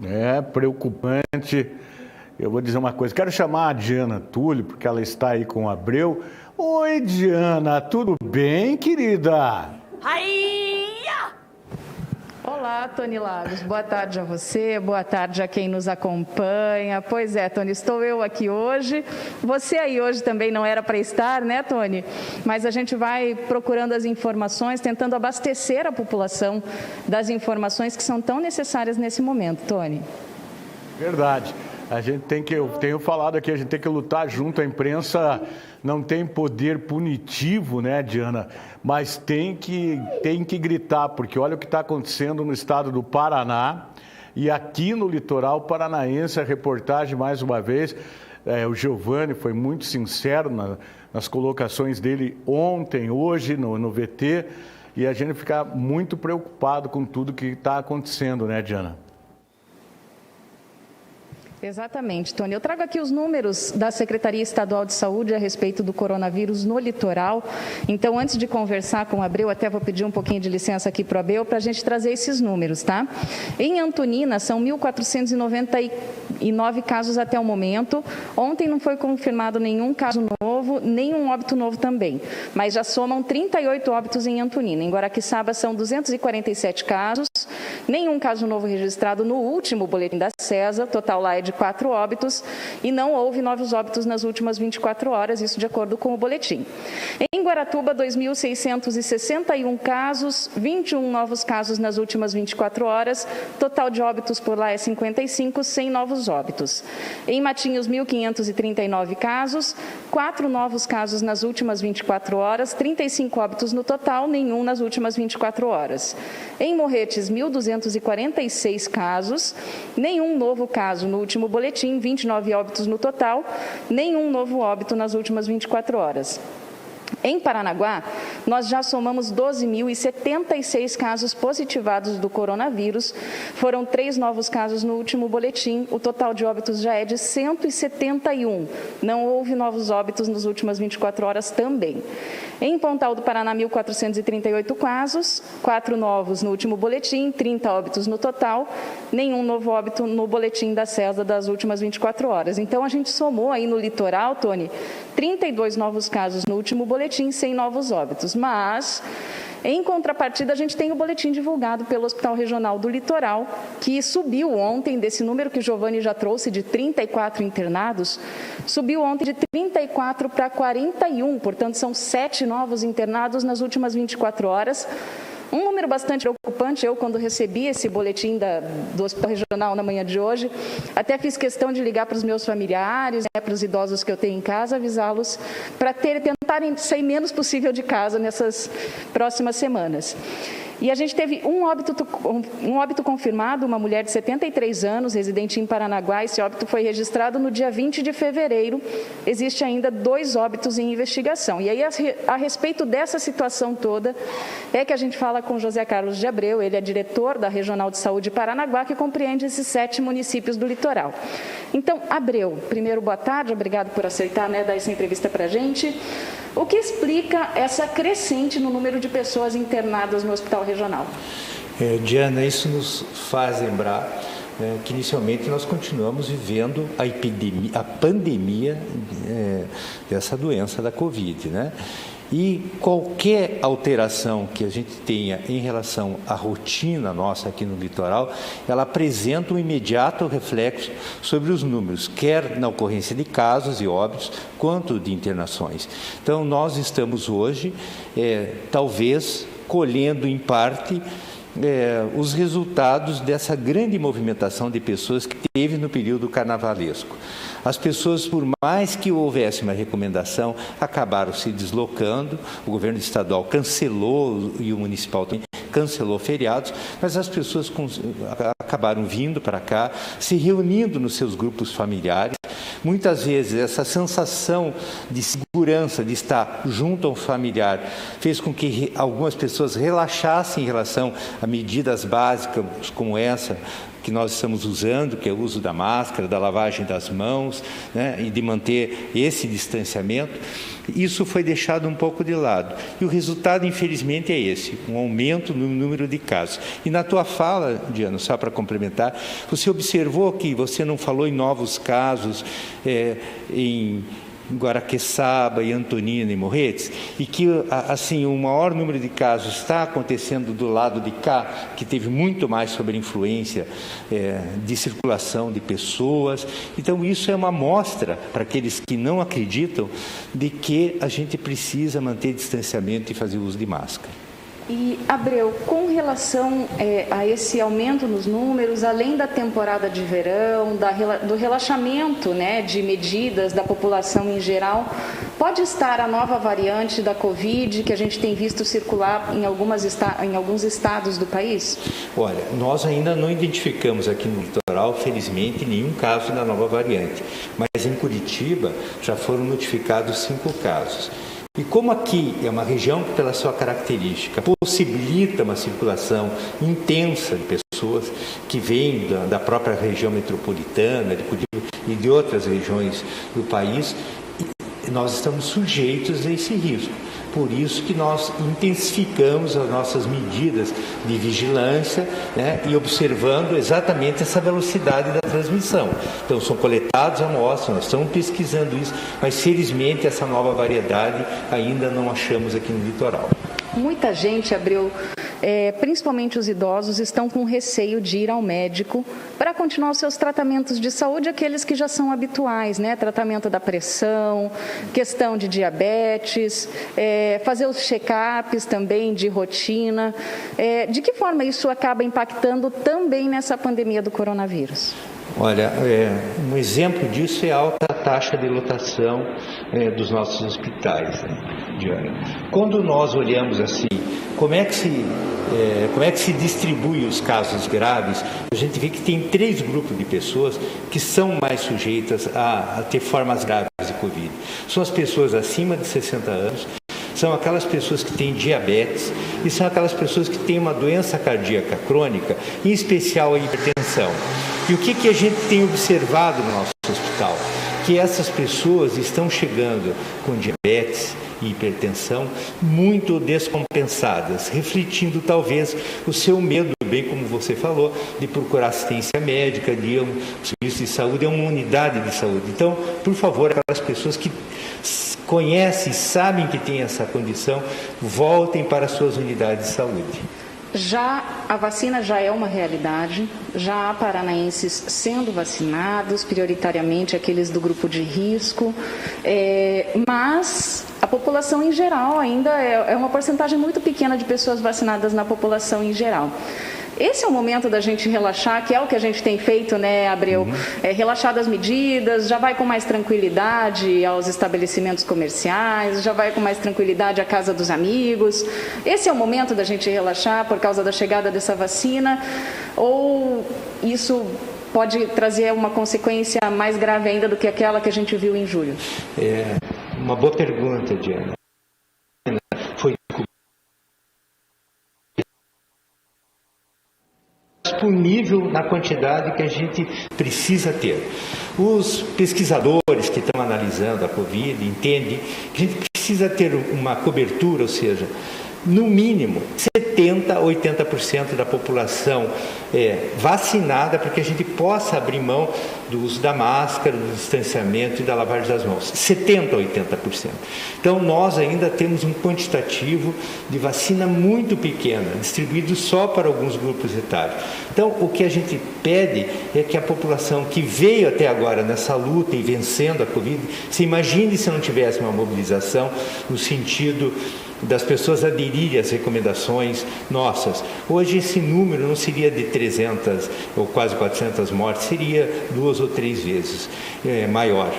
É preocupante. Eu vou dizer uma coisa, quero chamar a Diana Túlio, porque ela está aí com o Abreu. Oi, Diana, tudo bem, querida? Olá, Tony Lagos. Boa tarde a você, boa tarde a quem nos acompanha. Pois é, Tony, estou eu aqui hoje. Você aí hoje também não era para estar, né, Tony? Mas a gente vai procurando as informações, tentando abastecer a população das informações que são tão necessárias nesse momento, Tony. Verdade. A gente tem que, eu tenho falado aqui, a gente tem que lutar junto. A imprensa não tem poder punitivo, né, Diana? Mas tem que gritar, porque olha o que está acontecendo no estado do Paraná e aqui no litoral paranaense. A reportagem, mais uma vez, o Giovanni foi muito sincero nas colocações dele ontem, hoje, no VT, e a gente fica muito preocupado com tudo que está acontecendo, né, Diana? Exatamente, Tony. Eu trago aqui os números da Secretaria Estadual de Saúde a respeito do coronavírus no litoral. Então, antes de conversar com o Abreu, até vou pedir um pouquinho de licença aqui para o Abreu, para a gente trazer esses números, tá? Em Antonina, são 1.499 casos até o momento. Ontem não foi confirmado nenhum caso novo, nenhum óbito novo também. Mas já somam 38 óbitos em Antonina. Em Guaraqueçaba são 247 casos, nenhum caso novo registrado no último boletim da CESA, total lá é de 4 óbitos, e não houve novos óbitos nas últimas 24 horas, isso de acordo com o boletim. Em Guaratuba, 2.661 casos, 21 novos casos nas últimas 24 horas, total de óbitos por lá é 55, sem novos óbitos. Em Matinhos, 1.539 casos, 4 novos casos nas últimas 24 horas, 35 óbitos no total, nenhum nas últimas 24 horas. Em Morretes, 1.246 casos, nenhum novo caso no último boletim, 29 óbitos no total, nenhum novo óbito nas últimas 24 horas. Em Paranaguá, nós já somamos 12.076 casos positivados do coronavírus, foram 3 novos casos no último boletim, o total de óbitos já é de 171, não houve novos óbitos nas últimas 24 horas também. Em Pontal do Paraná, 1.438 casos, 4 novos no último boletim, 30 óbitos no total, nenhum novo óbito no boletim da CESA das últimas 24 horas. Então, a gente somou aí no litoral, Tony, 32 novos casos no último boletim, sem novos óbitos. Mas, em contrapartida, a gente tem o boletim divulgado pelo Hospital Regional do Litoral, que subiu ontem, desse número que o Giovanni já trouxe, de 34 internados, subiu ontem de 34 para 41, portanto, são 7 novos internados nas últimas 24 horas. Um número bastante preocupante, eu quando recebi esse boletim do Hospital Regional na manhã de hoje, até fiz questão de ligar para os meus familiares, para os idosos que eu tenho em casa, avisá-los para tentarem sair menos possível de casa nessas próximas semanas. E a gente teve um óbito confirmado, uma mulher de 73 anos, residente em Paranaguá. Esse óbito foi registrado no dia 20 de fevereiro. Existe ainda 2 óbitos em investigação. E aí, a respeito dessa situação toda, é que a gente fala com José Carlos de Abreu, ele é diretor da Regional de Saúde Paranaguá, que compreende esses 7 municípios do litoral. Então, Abreu, primeiro, boa tarde, obrigado por aceitar, dar essa entrevista para a gente. O que explica essa crescente no número de pessoas internadas no hospital regional? Diana, isso nos faz lembrar que inicialmente nós continuamos vivendo a pandemia dessa doença da Covid, né? E qualquer alteração que a gente tenha em relação à rotina nossa aqui no litoral, ela apresenta um imediato reflexo sobre os números, quer na ocorrência de casos e óbitos, quanto de internações. Então, nós estamos hoje, talvez, colhendo em parte os resultados dessa grande movimentação de pessoas que teve no período carnavalesco. As pessoas, por mais que houvesse uma recomendação, acabaram se deslocando, o governo estadual cancelou e o municipal também cancelou feriados, mas as pessoas acabaram vindo para cá, se reunindo nos seus grupos familiares, Muitas vezes essa sensação de segurança, de estar junto a um familiar, fez com que algumas pessoas relaxassem em relação a medidas básicas como essa que nós estamos usando, que é o uso da máscara, da lavagem das mãos, né, e de manter esse distanciamento. Isso foi deixado um pouco de lado. E o resultado, infelizmente, é esse, um aumento no número de casos. E na tua fala, Diana, só para complementar, você observou que você não falou em novos casos em Guaraqueçaba, e Antonina e Morretes, e que assim o maior número de casos está acontecendo do lado de cá, que teve muito mais sobre influência de circulação de pessoas. Então isso é uma amostra para aqueles que não acreditam de que a gente precisa manter distanciamento e fazer uso de máscara. E, Abreu, com relação a esse aumento nos números, além da temporada de verão, do relaxamento, né, de medidas da população em geral, pode estar a nova variante da Covid que a gente tem visto circular em alguns estados do país? Olha, nós ainda não identificamos aqui no litoral, felizmente, nenhum caso da nova variante. Mas em Curitiba já foram notificados 5 casos. E como aqui é uma região que, pela sua característica, possibilita uma circulação intensa de pessoas que vêm da própria região metropolitana, de Curitiba e de outras regiões do país, nós estamos sujeitos a esse risco. Por isso que nós intensificamos as nossas medidas de vigilância, né, e observando exatamente essa velocidade da transmissão. Então, são coletados amostras, nós estamos pesquisando isso, mas felizmente essa nova variedade ainda não achamos aqui no litoral. Muita gente, Abreu, principalmente os idosos, estão com receio de ir ao médico para continuar os seus tratamentos de saúde, aqueles que já são habituais, né? Tratamento da pressão, questão de diabetes, fazer os check-ups também de rotina. De que forma isso acaba impactando também nessa pandemia do coronavírus? Olha, um exemplo disso é a alta taxa de lotação dos nossos hospitais, né, Diana? Quando nós olhamos assim, como é que se distribui os casos graves, a gente vê que tem 3 grupos de pessoas que são mais sujeitas a ter formas graves de Covid. São as pessoas acima de 60 anos, são aquelas pessoas que têm diabetes e são aquelas pessoas que têm uma doença cardíaca crônica, em especial a hipertensão. E o que a gente tem observado no nosso hospital? Que essas pessoas estão chegando com diabetes e hipertensão muito descompensadas, refletindo talvez o seu medo, bem como você falou, de procurar assistência médica, de um serviço de saúde, uma unidade de saúde. Então, por favor, aquelas pessoas que conhecem, sabem que têm essa condição, voltem para as suas unidades de saúde. A vacina já é uma realidade, já há paranaenses sendo vacinados, prioritariamente aqueles do grupo de risco, mas a população em geral ainda é uma porcentagem muito pequena de pessoas vacinadas na população em geral. Esse é o momento da gente relaxar, que é o que a gente tem feito, né, Abreu? Relaxar das medidas, já vai com mais tranquilidade aos estabelecimentos comerciais, já vai com mais tranquilidade à casa dos amigos. Esse é o momento da gente relaxar por causa da chegada dessa vacina? Ou isso pode trazer uma consequência mais grave ainda do que aquela que a gente viu em julho? Uma boa pergunta, Diana. Foi disponível na quantidade que a gente precisa ter. Os pesquisadores que estão analisando a Covid entendem que a gente precisa ter uma cobertura, ou seja, no mínimo 70% a 80% da população vacinada para que a gente possa abrir mão do uso da máscara, do distanciamento e da lavagem das mãos. 70% a 80%. Então, nós ainda temos um quantitativo de vacina muito pequena, distribuído só para alguns grupos etários. Então, o que a gente pede é que a população que veio até agora nessa luta e vencendo a Covid, se imagine se não tivesse uma mobilização no sentido das pessoas aderirem às recomendações nossas. Hoje esse número não seria de 300 ou quase 400 mortes, seria 2 ou 3 vezes maior.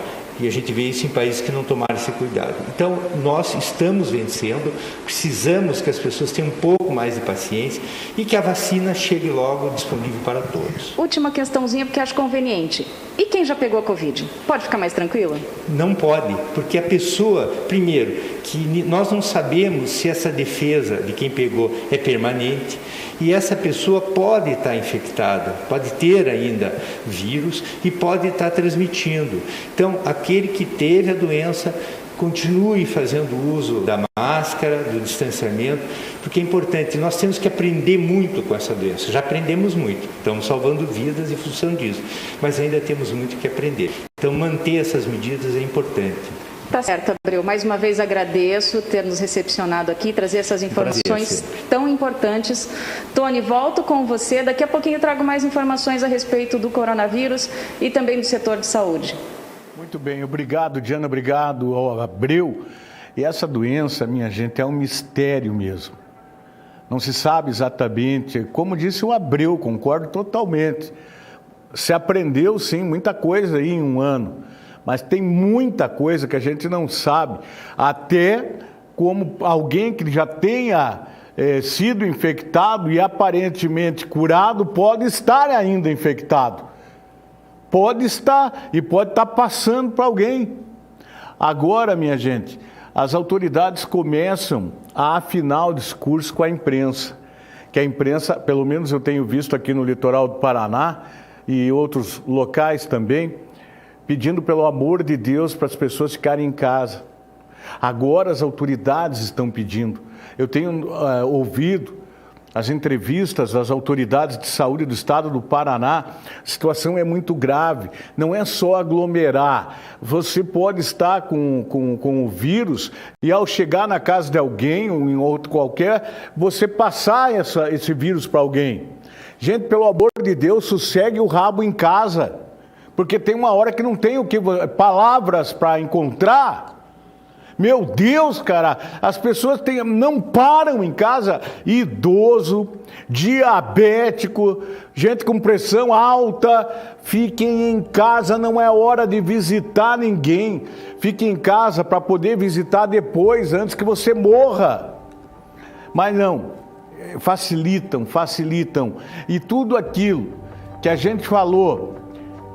E a gente vê isso em países que não tomaram esse cuidado. Então, nós estamos vencendo, precisamos que as pessoas tenham um pouco mais de paciência e que a vacina chegue logo disponível para todos. Última questãozinha, porque acho conveniente. E quem já pegou a Covid? Pode ficar mais tranquila? Não pode, porque a pessoa, primeiro, que nós não sabemos se essa defesa de quem pegou é permanente, e essa pessoa pode estar infectada, pode ter ainda vírus e pode estar transmitindo. Então, aquele que teve a doença, continue fazendo uso da máscara, do distanciamento, porque é importante, nós temos que aprender muito com essa doença. Já aprendemos muito, estamos salvando vidas em função disso, mas ainda temos muito que aprender. Então, manter essas medidas é importante. Tá certo, Abreu. Mais uma vez agradeço ter nos recepcionado aqui, trazer essas informações tão importantes. Tony, volto com você. Daqui a pouquinho eu trago mais informações a respeito do coronavírus e também do setor de saúde. Muito bem, obrigado, Diana, obrigado ao Abreu. E essa doença, minha gente, é um mistério mesmo. Não se sabe exatamente, como disse o Abreu, concordo totalmente. Se aprendeu, sim, muita coisa aí em um ano. Mas tem muita coisa que a gente não sabe, até como alguém que já tenha sido infectado e aparentemente curado pode estar ainda infectado. Pode estar e pode estar passando para alguém. Agora, minha gente, as autoridades começam a afinar o discurso com a imprensa. Que a imprensa, pelo menos eu tenho visto aqui no litoral do Paraná e outros locais também, pedindo pelo amor de Deus para as pessoas ficarem em casa. Agora as autoridades estão pedindo. Eu tenho ouvido as entrevistas das autoridades de saúde do estado do Paraná. A situação é muito grave. Não é só aglomerar. Você pode estar com o vírus e ao chegar na casa de alguém ou em outro qualquer, você passar esse vírus para alguém. Gente, pelo amor de Deus, sossegue o rabo em casa. Porque tem uma hora que não tem palavras para encontrar. Meu Deus, cara, as pessoas não param em casa. Idoso, diabético, gente com pressão alta. Fiquem em casa, não é hora de visitar ninguém. Fiquem em casa para poder visitar depois, antes que você morra. Mas não, facilitam. E tudo aquilo que a gente falou,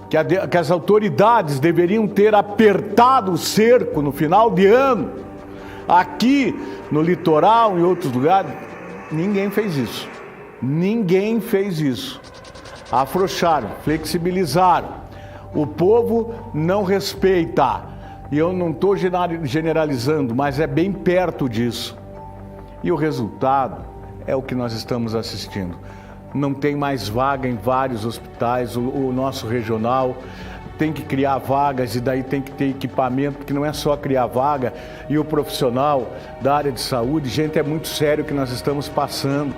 que as autoridades deveriam ter apertado o cerco no final de ano, aqui no litoral, em outros lugares, ninguém fez isso. Ninguém fez isso. Afrouxaram, flexibilizaram. O povo não respeita. E eu não estou generalizando, mas é bem perto disso. E o resultado é o que nós estamos assistindo. Não tem mais vaga em vários hospitais, o nosso regional tem que criar vagas e daí tem que ter equipamento, porque não é só criar vaga. E o profissional da área de saúde, gente, é muito sério o que nós estamos passando.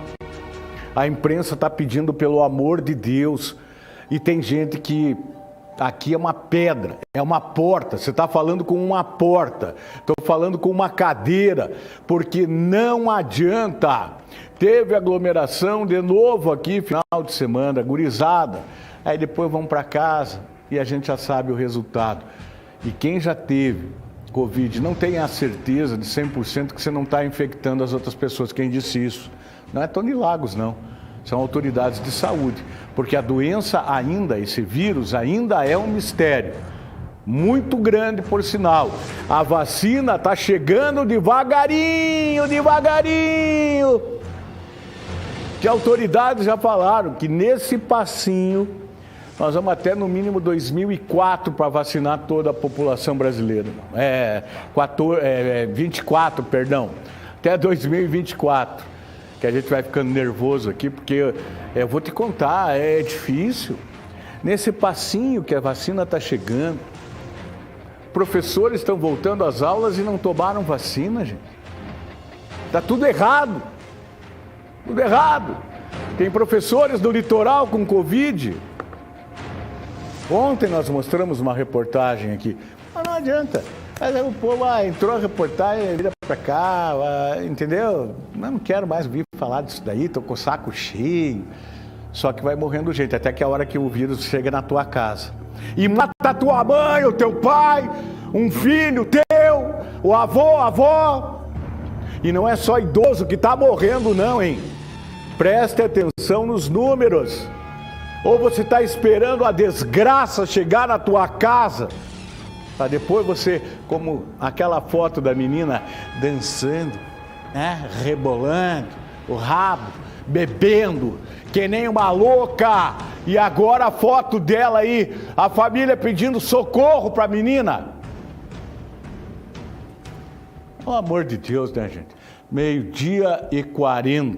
A imprensa está pedindo pelo amor de Deus e tem gente que aqui é uma pedra, é uma porta, você está falando com uma porta, estou falando com uma cadeira, porque não adianta. Teve aglomeração de novo aqui, final de semana, gurizada, aí depois vão para casa e a gente já sabe o resultado. E quem já teve Covid, não tem a certeza de 100% que você não está infectando as outras pessoas. Quem disse isso? Não é Tony Lagos, não. São autoridades de saúde, porque a doença ainda, esse vírus ainda é um mistério, muito grande por sinal. A vacina está chegando devagarinho, que autoridades já falaram que nesse passinho, nós vamos até no mínimo 2004 para vacinar toda a população brasileira. 24, perdão, até 2024. Que a gente vai ficando nervoso aqui, porque eu vou te contar, é difícil. Nesse passinho que a vacina está chegando, professores estão voltando às aulas e não tomaram vacina, gente. Está tudo errado. Tudo errado. Tem professores do litoral com Covid. Ontem nós mostramos uma reportagem aqui. Mas não adianta. Mas o povo entrou a reportagem, vira pra cá, entendeu? Mas não quero mais vir falar disso daí, tô com o saco cheio. Só que vai morrendo gente, até que a hora que o vírus chega na tua casa. E mata a tua mãe, o teu pai, um filho teu, o avô, a avó. E não é só idoso que está morrendo não, hein? Preste atenção nos números. Ou você está esperando a desgraça chegar na tua casa, para depois você, como aquela foto da menina dançando, né? Rebolando o rabo, bebendo, que nem uma louca. E agora a foto dela aí, a família pedindo socorro para a menina. Pelo amor de Deus, né, gente? 12h40.